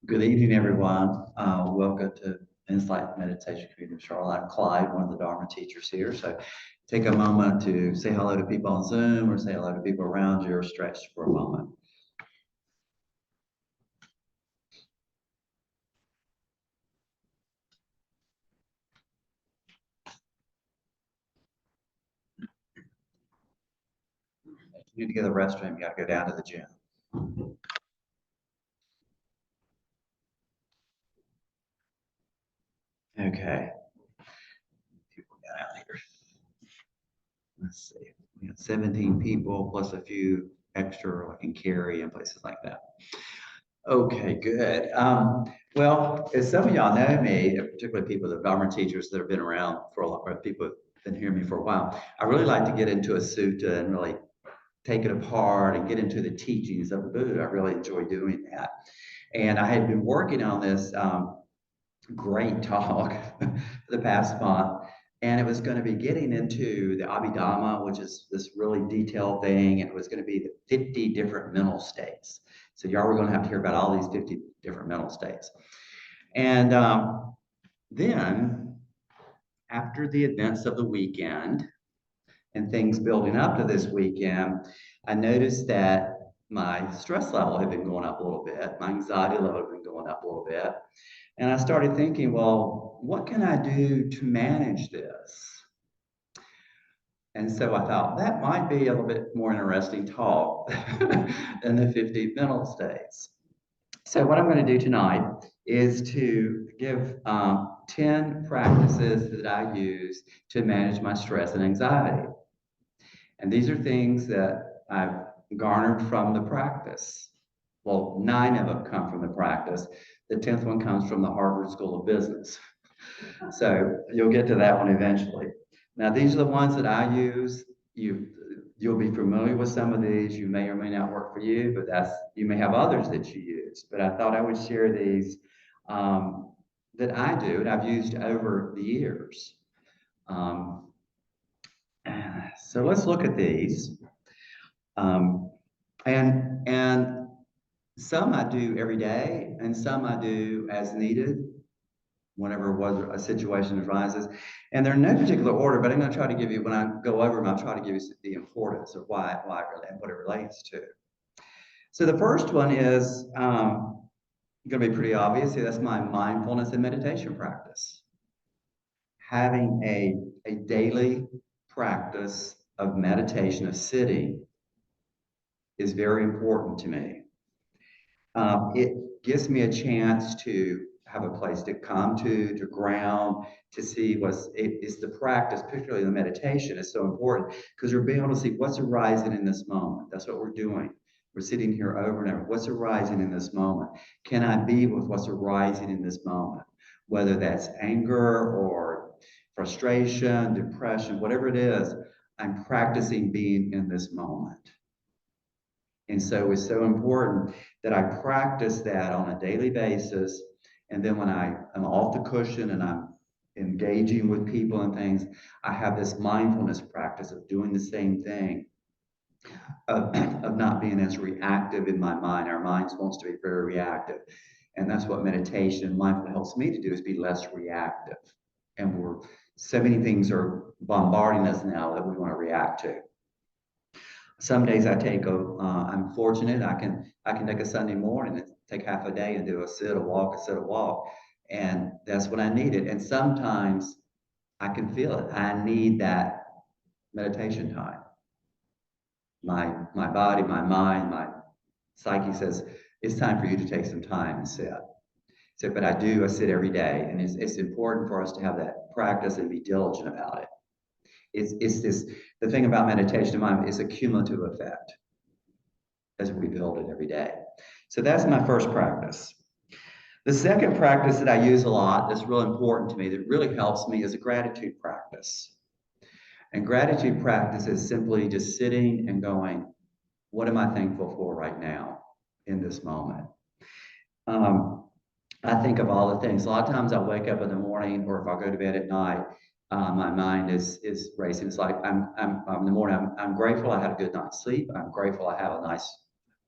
Good evening, everyone. Welcome to Insight Meditation Community of Charlotte. I'm Clyde, one of the Dharma teachers here. So take a moment to say hello to people on Zoom or say hello to people around you or stretch for a moment. If you need to go to the restroom, you got to go down to the gym. Okay. People got out here. Let's see. We got 17 people plus a few extra like in Cary and places like that. Okay, good. Well, as some of y'all know me, particularly people, the Dharma teachers that have been around for a lot, or people who've been hearing me for a while, I really like to get into a sutta and really take it apart and get into the teachings of the Buddha. I really enjoy doing that. And I had been working on this great talk for the past month, and it was going to be getting into the Abhidhamma, which is this really detailed thing, and it was going to be the 50 different mental states. So y'all were going to have to hear about all these 50 different mental states. And then after the events of the weekend and things building up to this weekend, I noticed that my stress level had been going up a little bit. My anxiety level had been going up a little bit. And I started thinking, well, what can I do to manage this? And so I thought that might be a little bit more interesting talk than the 50 mental states. So what I'm going to do tonight is to give 10 practices that I use to manage my stress and anxiety. And these are things that I've garnered from the practice. Well, 9 of them come from the practice. The 10th one comes from the Harvard School of Business. So you'll get to that one eventually. Now, these are the ones that I use. You'll be familiar with some of these. You may or may not work for you, but you may have others that you use. But I thought I would share these that I do and I've used over the years. So let's look at these. And some I do every day, and some I do as needed, whenever a situation arises. And they're in no particular order, but I'm going to try to give you, when I go over them, I'll try to give you the importance of why it and what it relates to. So the first one is going to be pretty obvious. That's my mindfulness and meditation practice. Having a daily practice of meditation, of sitting, is very important to me. It gives me a chance to have a place to come to ground, to see it's the practice, particularly the meditation, is so important because you're being able to see what's arising in this moment. That's what we're doing. We're sitting here over and over. What's arising in this moment? Can I be with what's arising in this moment? Whether that's anger or frustration, depression, whatever it is, I'm practicing being in this moment. And so it's so important that I practice that on a daily basis. And then when I'm off the cushion and I'm engaging with people and things, I have this mindfulness practice of doing the same thing, of not being as reactive in my mind. Our mind wants to be very reactive. And that's what meditation, mindfulness helps me to do, is be less reactive. And so many things are bombarding us now that we want to react to. Some days I'm fortunate, I can take a Sunday morning and take half a day and do a sit, a walk. And that's when I need it. And sometimes I can feel it. I need that meditation time. My body, my mind, my psyche says, it's time for you to take some time and sit. So, but I sit every day. And it's important for us to have that practice and be diligent about it. The thing about meditation in mind is a cumulative effect as we build it every day. So that's my first practice. The second practice that I use a lot that's real important to me, that really helps me, is a gratitude practice. And gratitude practice is simply just sitting and going, what am I thankful for right now in this moment? I think of all the things. A lot of times I wake up in the morning, or if I go to bed at night, my mind is racing. It's like I'm in the morning. I'm grateful I had a good night's sleep. I'm grateful I have a nice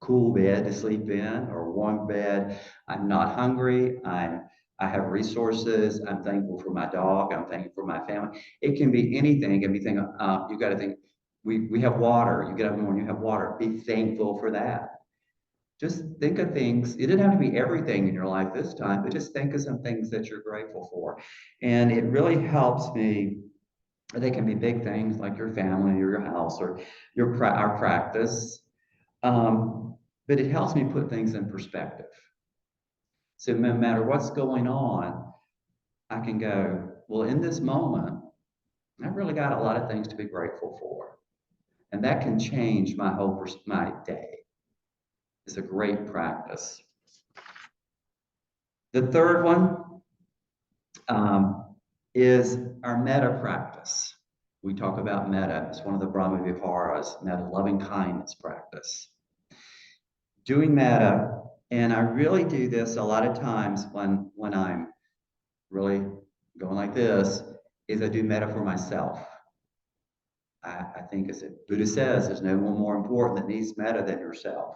cool bed to sleep in or a warm bed. I'm not hungry. I have resources. I'm thankful for my dog. I'm thankful for my family. It can be anything. And be thinking, you got to think, we have water. You get up in the morning, you have water. Be thankful for that. Just think of things. It didn't have to be everything in your life this time, but just think of some things that you're grateful for. And it really helps me. They can be big things like your family or your house or our practice. But it helps me put things in perspective. So no matter what's going on, I can go, well, in this moment, I've really got a lot of things to be grateful for. And that can change my day. It's a great practice. The third one is our metta practice. We talk about metta. It's one of the Brahma Viharas, metta, loving kindness practice. Doing metta, and I really do this a lot of times when I'm really going like this, is I do metta for myself. I think as Buddha says, there's no one more important that needs metta than yourself.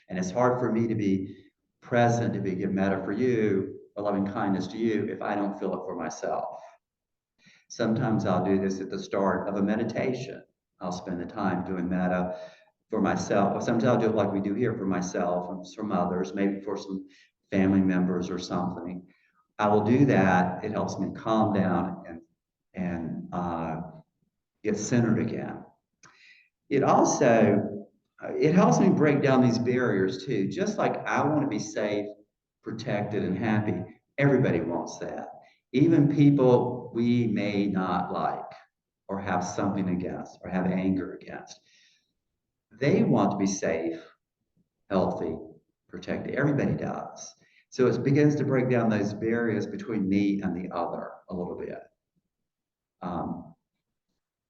And it's hard for me to be present, to be give metta for you, or loving kindness to you, if I don't feel it for myself. Sometimes I'll do this at the start of a meditation. I'll spend the time doing metta for myself. Or sometimes I'll do it like we do here for myself and from others, maybe for some family members or something. I will do that. It helps me calm down and get centered again. It also it helps me break down these barriers too. Just like I want to be safe, protected, and happy, everybody wants that. Even people we may not like or have something against or have anger against. They want to be safe, healthy, protected. Everybody does. So it begins to break down those barriers between me and the other a little bit.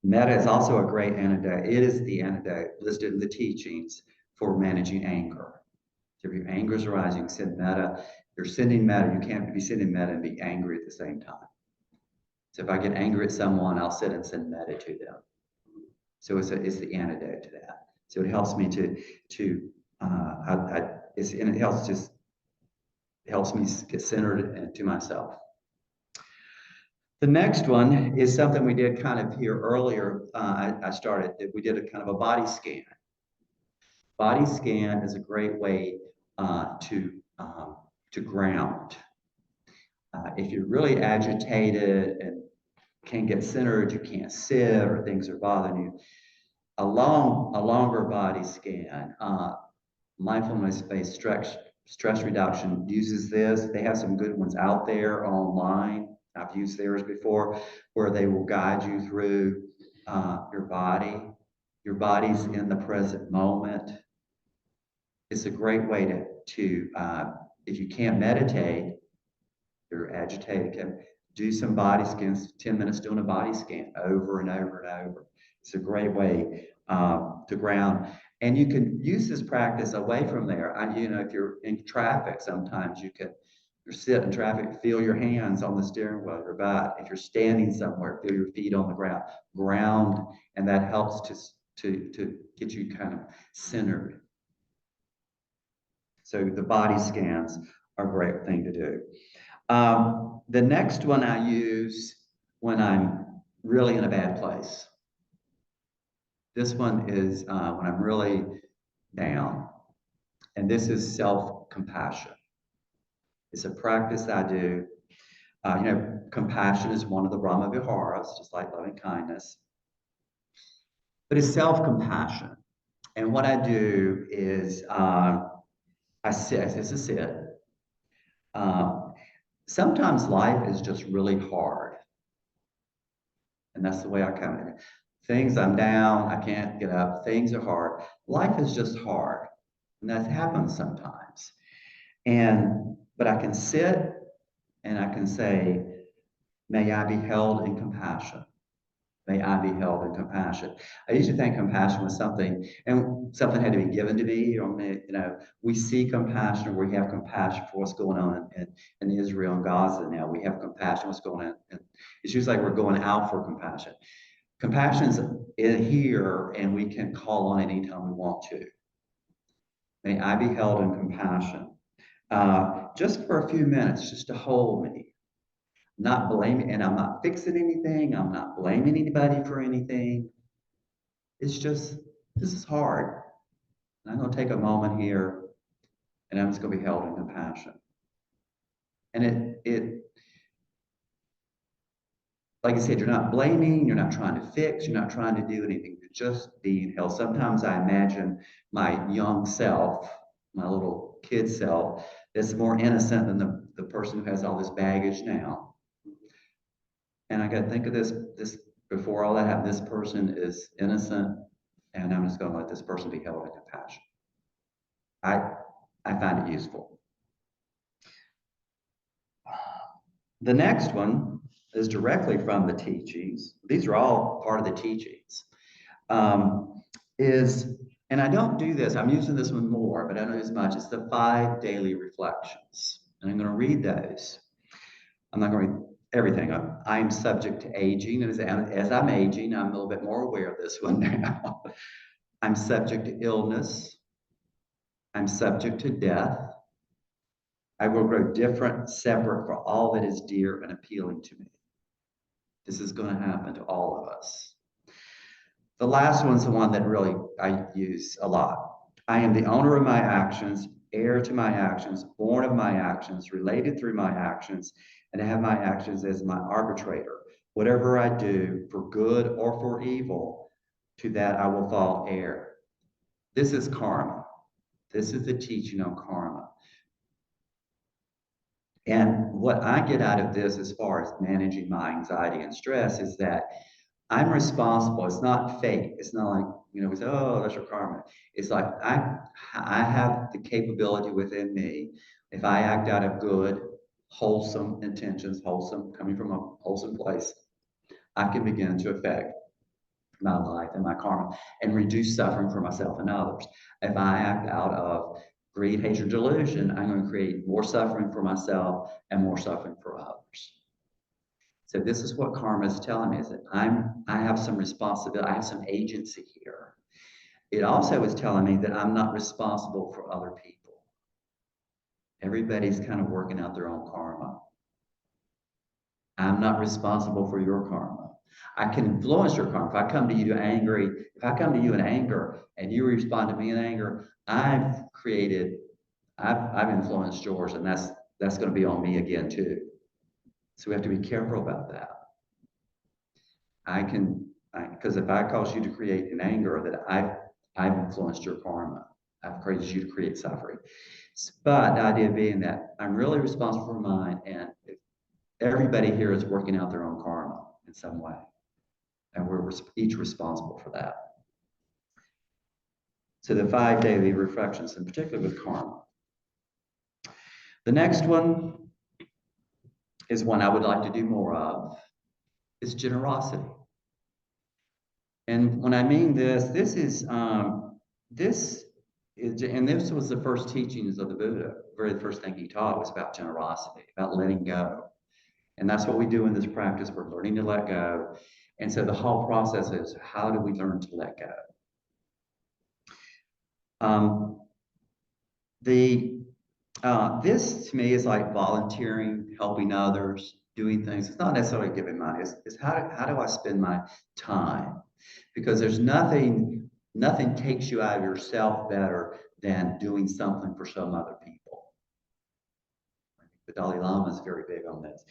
Metta is also a great antidote. It is the antidote listed in the teachings for managing anger. So if your anger is arising, you send metta. You're sending metta. You can't be sending metta and be angry at the same time. So if I get angry at someone, I'll sit and send metta to them. So it's the antidote to that. So it helps me it helps me get centered to myself. The next one is something we did kind of here earlier. We did a kind of a body scan. Body scan is a great way to ground. If you're really agitated and can't get centered, you can't sit, or things are bothering you, a longer body scan, mindfulness-based stress reduction uses this. They have some good ones out there online. I've used theirs before, where they will guide you through your body. Your body's in the present moment. It's a great way to if you can't meditate, you're agitated, can do some body scans, 10 minutes doing a body scan over and over and over. It's a great way to ground. And you can use this practice away from there. If you're in traffic, sometimes you sit in traffic, feel your hands on the steering wheel of your butt. If you're standing somewhere, feel your feet on the ground, and that helps to get you kind of centered. So the body scans are a great thing to do. The next one I use when I'm really in a bad place. This one is when I'm really down. And this is self-compassion. It's a practice I do. Compassion is one of the Brahma Viharas, just like loving kindness. But it's self-compassion. And what I do is I sit, it's a sit. Sometimes life is just really hard. And that's the way I come in. Things, I'm down, I can't get up, things are hard. Life is just hard. And that happens sometimes. But I can sit and I can say, may I be held in compassion. May I be held in compassion. I used to think compassion was something, and something had to be given to me. We see compassion, or we have compassion for what's going on in Israel and Gaza now. We have compassion what's going on. And it's usually like we're going out for compassion. Compassion's in here, and we can call on it anytime we want to. May I be held in compassion. Just for a few minutes, just to hold me, not blaming, and I'm not fixing anything. I'm not blaming anybody for anything. It's just, this is hard. And I'm going to take a moment here and I'm just going to be held in compassion. And like I said, you're not blaming, you're not trying to fix, you're not trying to do anything. You're just being held. Sometimes I imagine my young self, my little kid self, that's more innocent than the person who has all this baggage now. And I got to think of this before all that happened. This person is innocent, and I'm just going to let this person be held in compassion. I find it useful. The next one is directly from the teachings. These are all part of the teachings. And I don't do this, I'm using this one more, but I don't do as much. It's the 5 daily reflections. And I'm going to read those. I'm not going to read everything. I'm subject to aging, and as I'm aging, I'm a little bit more aware of this one now. I'm subject to illness. I'm subject to death. I will grow different, separate for all that is dear and appealing to me. This is going to happen to all of us. The last one's the one that really I use a lot. I am the owner of my actions, heir to my actions, born of my actions, related through my actions, and I have my actions as my arbitrator. Whatever I do, for good or for evil, to that I will fall heir. This is karma. This is the teaching on karma. And what I get out of this as far as managing my anxiety and stress is that I'm responsible. It's not fate. It's not like, we say, oh, that's your karma. It's like I have the capability within me. If I act out of good, wholesome intentions, wholesome, coming from a wholesome place, I can begin to affect my life and my karma and reduce suffering for myself and others. If I act out of greed, hatred, delusion, I'm going to create more suffering for myself and more suffering for others. So this is what karma is telling me, is that I have some responsibility, I have some agency here. It also is telling me that I'm not responsible for other people. Everybody's kind of working out their own karma. I'm not responsible for your karma. I can influence your karma. If I come to you angry, if I come to you in anger and you respond to me in anger, I've influenced yours, and that's going to be on me again too. So we have to be careful about that. Because if I cause you to create an anger, that I've influenced your karma. I've caused you to create suffering. But the idea being that I'm really responsible for mine, and everybody here is working out their own karma in some way. And we're each responsible for that. So the 5 daily reflections, in particular with karma. The next one is one I would like to do more of, is generosity. And when I mean this was the first teachings of the Buddha. The very first thing he taught was about generosity, about letting go. And that's what we do in this practice. We're learning to let go. And so the whole process is, how do we learn to let go? This to me is like volunteering, helping others, doing things. It's not necessarily giving money. It's how do I spend my time? Because there's nothing takes you out of yourself better than doing something for some other people. The Dalai Lama is very big on this.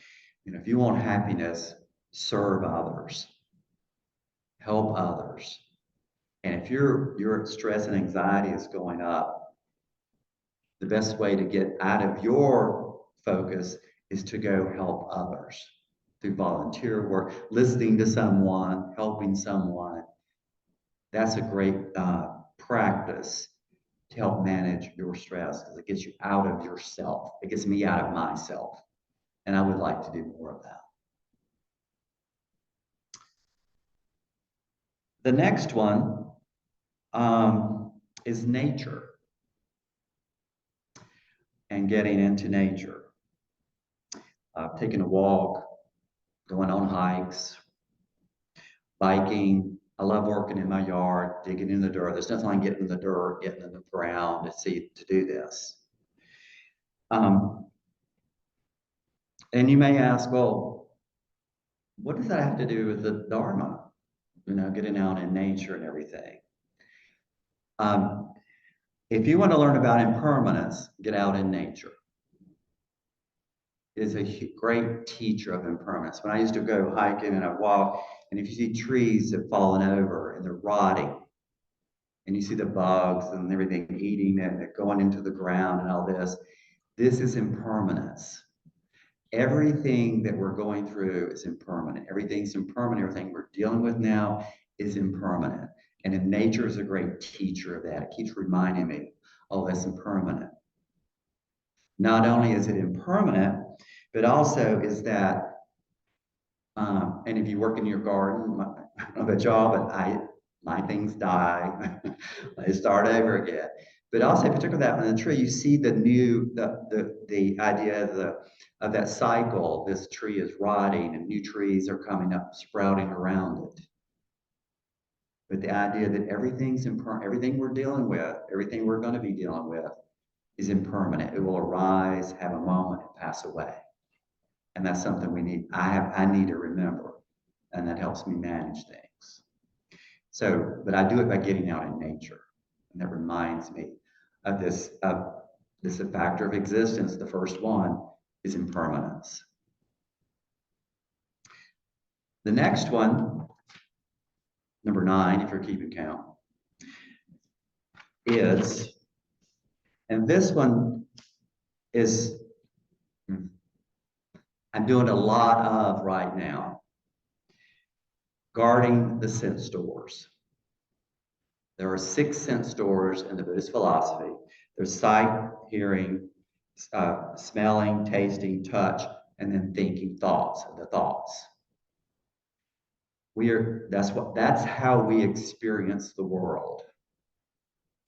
If you want happiness, serve others, help others. And if your stress and anxiety is going up, the best way to get out of your focus is to go help others through volunteer work, listening to someone, helping someone. That's a great practice to help manage your stress, because it gets you out of yourself. It gets me out of myself. And I would like to do more of that. The next one is nature and getting into nature. Taking a walk, going on hikes, biking, I love working in my yard, digging in the dirt. There's nothing like getting in the dirt, getting in the ground to do this. Um, and you may ask, well, what does that have to do with the Dharma? Getting out in nature and everything. If you want to learn about impermanence, get out in nature. It is a great teacher of impermanence. When I used to go hiking and I walk, and if you see trees that have fallen over and they're rotting, and you see the bugs and everything eating it and going into the ground and all this, this is impermanence. Everything that we're going through is impermanent. Everything's impermanent. Everything we're dealing with now is impermanent. And in nature is a great teacher of that. It keeps reminding me, oh, that's impermanent. Not only is it impermanent, but also is that, and if you work in your garden, I don't know about y'all, but my things die. They start over again. But also, if you took that on the tree, you see the idea of that cycle. This tree is rotting, and new trees are coming up, sprouting around it. But the idea that everything we're dealing with, everything we're going to be dealing with, is impermanent. It will arise, have a moment, and pass away. And that's something we need. I need to remember, and that helps me manage things. So, but I do it by getting out in nature, and that reminds me of this factor of existence. The first one is impermanence. The next one, number 9, if you're keeping count, is, and this one is, I'm doing a lot of right now, guarding the sense doors. There are 6 sense doors in the Buddhist philosophy. There's sight, hearing, smelling, tasting, touch, and then thinking, the thoughts. That's how we experience the world.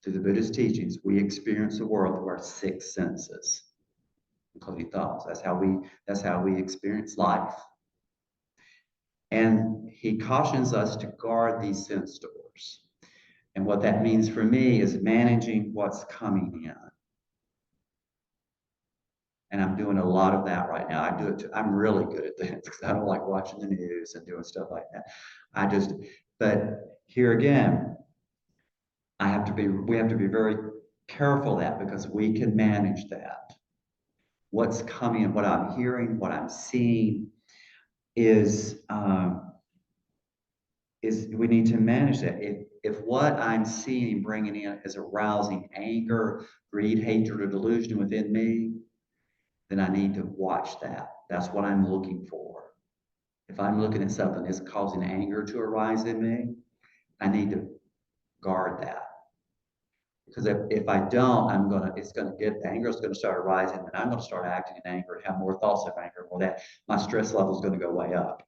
Through the Buddhist teachings, we experience the world through our 6 senses, including thoughts. That's how we experience life. And he cautions us to guard these sense doors. And what that means for me is managing what's coming in. And I'm doing a lot of that right now. I'm really good at that because I don't like watching the news and doing stuff like that. But here again, we have to be very careful of that because we can manage that. What's coming, what I'm hearing, what I'm seeing is we need to manage that. If what I'm seeing, bringing in is arousing anger, greed, hatred, or delusion within me, then I need to watch that. That's what I'm looking for. If I'm looking at something that's causing anger to arise in me, I need to guard that. Because if I don't, the anger is going to start arising, and I'm going to start acting in anger and have more thoughts of anger, or that my stress level is going to go way up.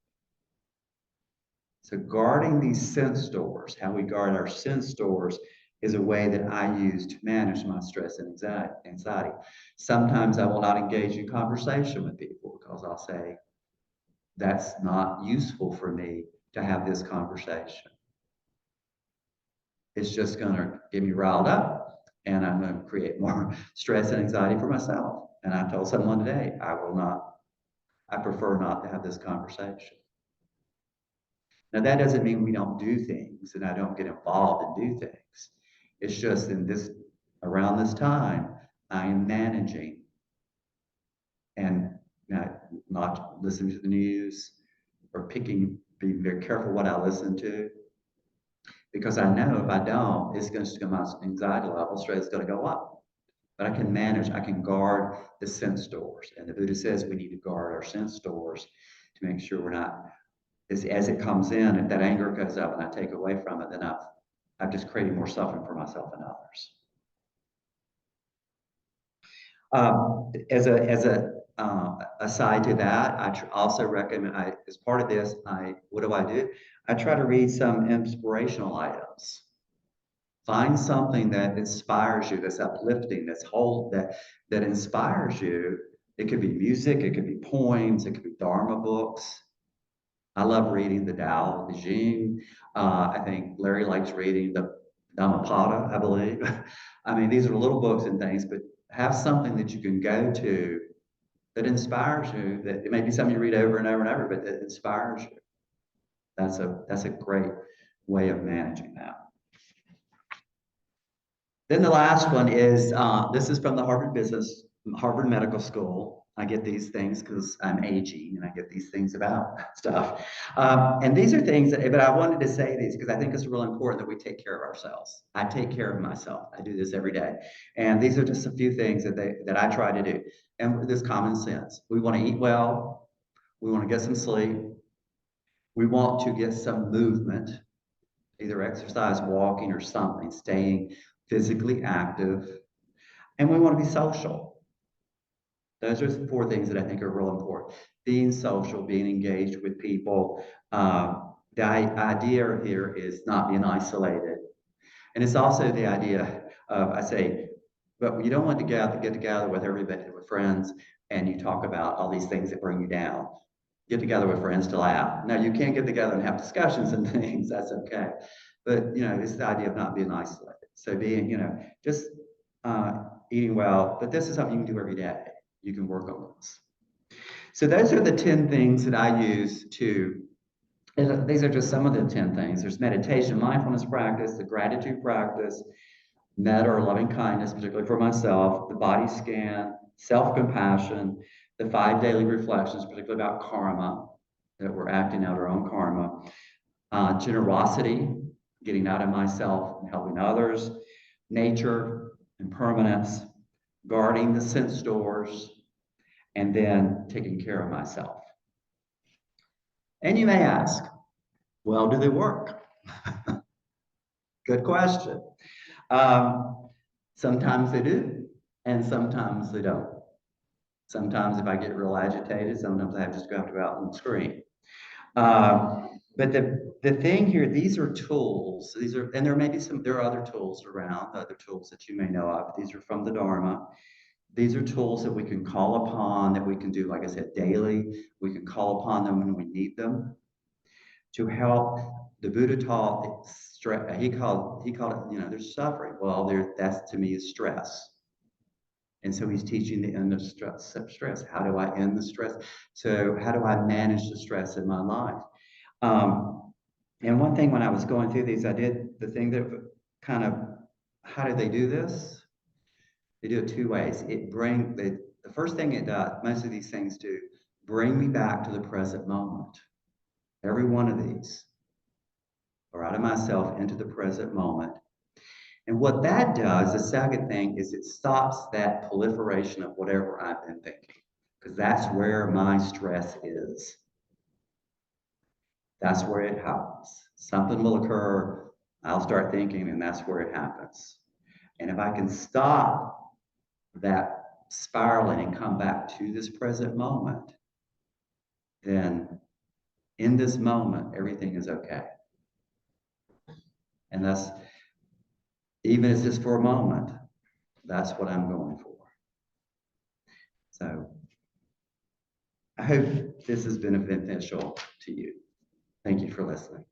So guarding these sense doors, how we guard our sense doors, is a way that I use to manage my stress and anxiety. Sometimes I will not engage in conversation with people because I'll say, that's not useful for me to have this conversation. It's just going to get me riled up, and I'm going to create more stress and anxiety for myself. And I told someone today, I prefer not to have this conversation. Now, that doesn't mean we don't do things and I don't get involved and do things. It's just around this time, I am managing and not listening to the news or being very careful what I listen to. Because I know if I don't, it's going to my anxiety level, stress is going to go up. But I can guard the sense doors. And the Buddha says we need to guard our sense doors to make sure we're not, as it comes in, if that anger goes up and I take away from it, then I've just created more suffering for myself and others. As a aside to that, I also recommend, as part of this, what do? I try to read some inspirational items. Find something that inspires you, that's uplifting, that inspires you. It could be music, it could be poems, it could be Dharma books. I love reading the Tao Te Ching. I think Larry likes reading the Dhammapada, I believe. I mean, these are little books and things, but have something that you can go to that inspires you, that it may be something you read over and over and over, but that inspires you. That's a great way of managing that. Then the last one is, this is from the Harvard Medical School. I get these things because I'm aging and I get these things about stuff. And these are things that, but I wanted to say these because I think it's really important that we take care of ourselves. I take care of myself. I do this every day. And these are just a few things that I try to do. And this common sense. We want to eat well. We want to get some sleep. We want to get some movement, either exercise, walking, or something, staying physically active. And we want to be social. Those are four things that I think are real important. Being social, being engaged with people. The idea here is not being isolated. And it's also the idea of, I say, but you don't want to get together with everybody, with friends, and you talk about all these things that bring you down. Get together with friends to laugh. Now, you can get together and have discussions and things, that's okay. But, it's the idea of not being isolated. So being, just eating well, but this is something you can do every day. You can work on this. So those are the 10 things that I use to, these are just some of the 10 things. There's meditation, mindfulness practice, the gratitude practice, metta or loving kindness, particularly for myself, the body scan, self-compassion, the 5 daily reflections, particularly about karma, that we're acting out our own karma, generosity, getting out of myself and helping others, nature, impermanence, guarding the sense doors, and then taking care of myself. And you may ask, well, do they work? Good question. Sometimes they do, and sometimes they don't. Sometimes if I get real agitated, sometimes I just have to go out and scream. But the thing here, these are tools. And there are other tools around, other tools that you may know of. These are from the Dharma. These are tools that we can call upon, that we can do, like I said, daily. We can call upon them when we need them to help. The Buddha taught stress. He called it, there's suffering. Well, that's to me is stress. And so he's teaching the end of stress. How do I end the stress? So how do I manage the stress in my life? And one thing when I was going through these, I did the thing that kind of, how do they do this? They do it 2 ways. The first thing it does, most of these things do, bring me back to the present moment. Every one of these are out of myself into the present moment. And what that does, the second thing, is it stops that proliferation of whatever I've been thinking, because that's where my stress is. That's where it happens. Something will occur, I'll start thinking, and that's where it happens. And if I can stop that spiraling and come back to this present moment, then in this moment, everything is okay. And that's, even if it's just for a moment, that's what I'm going for. So I hope this has been beneficial to you. Thank you for listening.